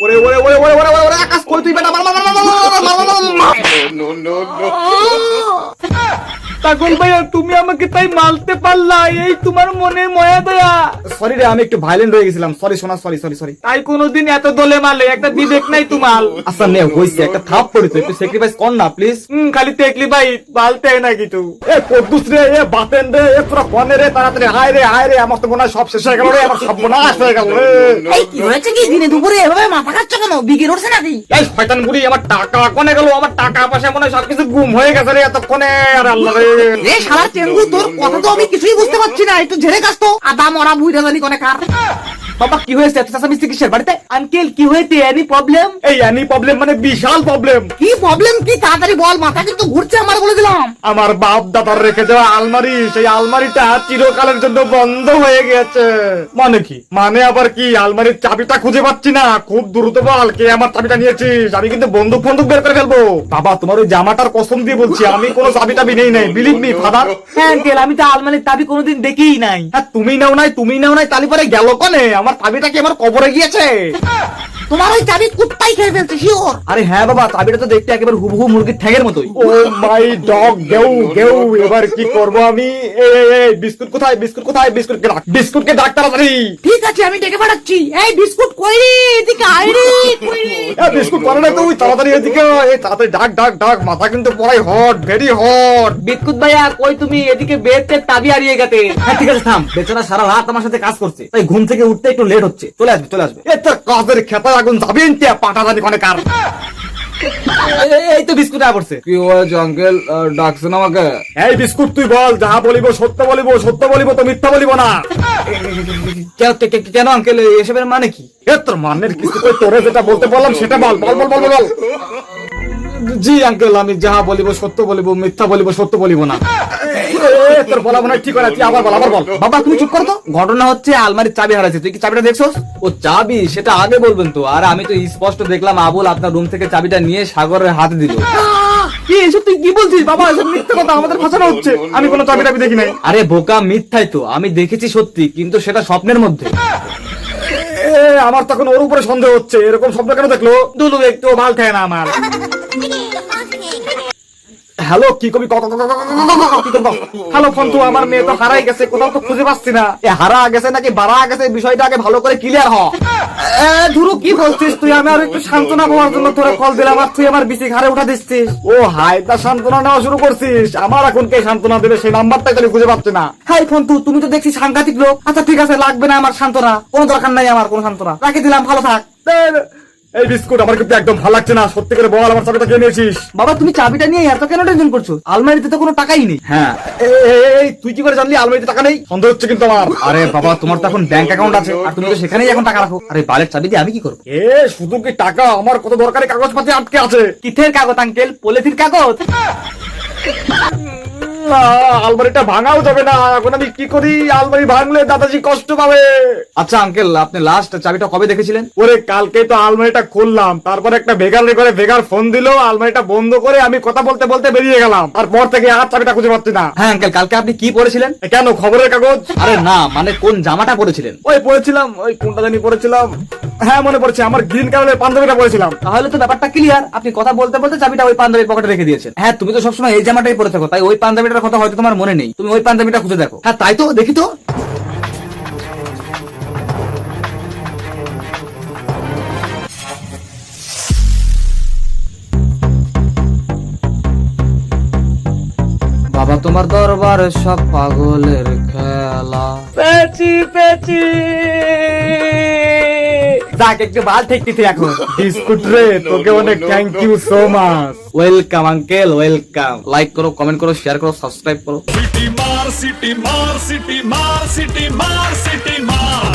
ওরে ওরে ওরে ওরে ওরে ওরে আকাশ কই তুই বেটা মার মার মার মার পাগল ভাইয়া তুমি আমাকে তাই মারতে পারলা, এই তোমার মনে ময়া দয়া। সরি রে, আমি একটু ভাইলেন্ট হয়ে গেছিলাম, সরি সোনা, সরি সরি সরি। তাই কোনোদিন এত দলে মারলে, একটা বিবেক নাই তোমার। আচ্ছা নে হইছে, একটা থাপ পড়ি তো, একটু স্যাক্রিফাইস কর না প্লিজ। খালি দেখলি ভাই বালতে না কিছু। এ কদ্দুস রে, এ বাতেন রে, এ পুরো কনে রে, তাড়াতাড়ি হায় রে, আমার তো মনে হয় সব শেষ হয়ে গেল রে, আমার সব মনে হয়ে গেল রে। এই কি হয়েছে কি দিনে দুপুরে এভাবে মাথা খাচ্ছ কেন? বিগির উঠছে নাকি? এই শয়তান বুড়ি, আমার টাকা কোনে গেল? আমার টাকা পয়সা মনে হয় সবকিছু গুম হয়ে গেছে রে এতক্ষণে। আর আল্লাহ রে, রে শালা টেঙ্গু, তোর কথা তো আমি কিছুই বুঝতে পারছি না, একটু ঝেড়ে কাজ তো। আদা মরা বুইরা জানি কোনে কার। বাবা কি হয়েছে? এত চেঁচামেচি কিসের বাড়িতে? আঙ্কেল কি হয়েছে? Any problem? এই এনি প্রবলেম মানে বিশাল প্রবলেম। কি প্রবলেম কি তাড়াতাড়ি বল, মাথা কিন্তু ঘুরছে আমার, বলে দিলাম। আমার বাপ দাদার রেখে যাওয়া আলমারি, সেই আলমারিটা চিরকালের জন্য বন্ধ হয়ে গেছে। মানে কি? মানে আবার কি? আলমারির চাবিটা খুঁজে পাচ্ছি না। খুব দ্রুত বল, কে আমার চাবিটা নিয়েছিস? আমি কিন্তু বন্দুক ফন্দুক বের করে ফেলবো। বাবা তোমার ওই জামাটার কসম দিয়ে বলছি, আমি কোনো চাবি টাবি নেই নাই, বিলিভ মি ফাদার। হ্যাঁ আঙ্কেল, আমি তো আলমারির চাবি কোনোদিন দেখিই নাই। হ্যাঁ তুমি নাও নাই, তালি পরে গেল কোনে? আমার চাবিটা কি আমার কবরে গিয়েছে? তোমার ওই চাবি কুত্তাই খেয়ে ফেলছে শিওর। আরে হ্যাঁ বাবা, চাবিটা তো দেখতে একেবারে হুবহু মুরগির ঠ্যাঙের মতোই। ও মাই ডগ, গেউ গেউ, এবার কি করব আমি? এই বিস্কুট কোথায়? বিস্কুটকে ডাক তাড়াতাড়ি। ঠিক আছে আমি ডেকে পাঠাচ্ছি। এই বিস্কুট কই রে, এদিকে আয় রে, কই রে? বিস্কুট করে না তুই, তাড়াতাড়ি এদিকে এই তাড়াতাড়ি ডাক, মাথা কিন্তু পড়াই হট, ভেরি হট। বিস্কুট ভাইয়া কই তুমি? এদিকে বেডতে তাবি হারিয়ে গেছে। হ্যাঁ ঠিক আছে থাম, বেচারা সারা রাত আমার সাথে কাজ করছে, তাই ঘুম থেকে উঠতে একটু লেট হচ্ছে। চলে আসবে। এ তোর কাজের খেতা আগুন যাবেন তে পাটা জানি কোনে কার। এই তো বিস্কুট পড়ছে। কি হয়েছে আঙ্কেল, ডাকছেন আমাকে? এই বিস্কুট তুই বল, যাহা বলিব সত্য বলিব তো মিথ্যা বলিব না। কেন আঙ্কেল, এসবের মানে কি? তোর মানের কিছু তোরে যেটা বলতে বললাম সেটা বল। জি আঙ্কেল, আমি যাহা বলিব সত্য বলিব, মিথ্যা বলিব, সত্য বলিব না। তোর বলা মনে হয় ঠিক হয়, তুই আবার বল। বাবা তুমি চুপ করো তো। ঘটনা হচ্ছে আলমারির চাবি হারাইছে, তুই কি চাবিটা দেখছস? ও চাবি, সেটা আগে বলবেন তো। আর আমি তো স্পষ্ট দেখলাম আবুল আপনার রুম থেকে চাবিটা নিয়ে সাগরের হাতে দিল। কি এসব তুই কি বলছিস বাবা? এসব মিথ্যা কথা, আমাদের ফাঁসানো হচ্ছে। আমি কোনো চাবি টাবি দেখি নাই। আরে বোকা, মিথ্যাই তো, আমি দেখেছি সত্যি, কিন্তু সেটা স্বপ্নের মধ্যে। আমার তখন ওর উপরে সন্দেহ হচ্ছে, এরকম স্বপ্ন কেন দেখলো? দুলু একটু ভাল থাকে না আমার। হ্যালো, কি কবি? হ্যালো ফোনটু, আমার মেয়ে তো হারাই গেছে, কোথাও তো খুঁজে পাচ্ছি না। হারা গেছে নাকি বাড়া গেছে, বিষয়টা আগে ভালো করে ক্লিয়ার হ। ধুরু কি বলছিস তুই? আমি আর একটু সান্ত্বনা পাওয়ার জন্য তোরা কল দিলাম, আর তুই আমার বিসি ঘাড়ে উঠা দিচ্ছিস। ও হাই, তা সান্ত্বনা নেওয়া শুরু করছিস? আমার এখন কে সান্ত্বনা দেবে সেই নাম্বারটাই তাহলে খুঁজে পাচ্ছি না। হাই ফোনটু, তুমি তো দেখছি সাংঘাতিক লোক। আচ্ছা ঠিক আছে, লাগবে না আমার সান্ত্বনা, কোনো দরকার নাই আমার কোনো সান্ত্বনা, রাখি দিলাম, ভালো থাক। এই বিস্কুট আমার কিন্তু একদম ভালো লাগছে না, সত্যি করে বল, আমার চাবিটা কে নিয়েছিস? বাবা তুমি চাবিটা নিয়ে এত কেন টেনশন করছো? আলমারিতে তো কোনো টাকাই নেই। হ্যাঁ এই তুই কি করে জানলি আলমারিতে টাকা নেই? সন্দেহ হচ্ছে কিন্তু আমার। আরে বাবা, তোমার তো এখন ব্যাংক অ্যাকাউন্ট আছে, আর তুমি তো সেখানেই এখন টাকা রাখো। আরে বালের চাবি দিয়ে আমি কি করবো? শুধু কি টাকা, আমার কত দরকারি কাগজপাতি আটকে আছে। কিসের কাগজ আঙ্কেল? পলিথিন কাগজ? আলমারিটা ভাঙাও যাবে না, এখন আমি কি করি? আলমারি ভাঙলে দাদাজি কষ্ট পাবে। আচ্ছা আঙ্কেল, আপনি লাস্ট চাবিটা কবে দেখেছিলেন? ওরে কালকে তো আলমারিটা খুললাম, তারপরে একটা বেগার ফোন দিল, আলমারিটা বন্ধ করে আমি কথা বলতে বলতে বেরিয়ে গেলাম। তারপর থেকে আর চাবিটা খুঁজে পাচ্ছি না। হ্যাঁ আঙ্কেল, কালকে আপনি কি পড়েছিলেন? কেন, খবরের কাগজ? আরে না, মানে কোন জামাটা পরেছিলেন? পরেছিলাম, কোনটা জানি পরেছিলাম। হ্যাঁ মনে পড়ছে, আমার গ্রিন কালারের পাঞ্জাবিটা পরেছিলাম। তাহলে তো ব্যাপারটা ক্লিয়ার, আপনি কথা বলতে বলতে চাবিটা ওই পাঞ্জাবির পকেটে রেখে দিয়েছেন। হ্যাঁ তুমি তো সবসময় এই জামাটাই পরে থাকো, তাই ওই পাঞ্জাবিটার কথা হয়তো তোমার মনে নেই, তুমি ওই পাঞ্জাবিটা খুঁজে দেখো। হ্যাঁ তাই তো, দেখি তো। বাবা তোমার দরবারে সব পাগলের খেলা। পেচি যাক, একটু ভাল ঠেকতেছি এখন। বিস্কুট রে, তোকে অনেক thank you so much. Welcome uncle, welcome. Like করো, কমেন্ট করো, শেয়ার করো, সাবস্ক্রাইব করো। সিটি মার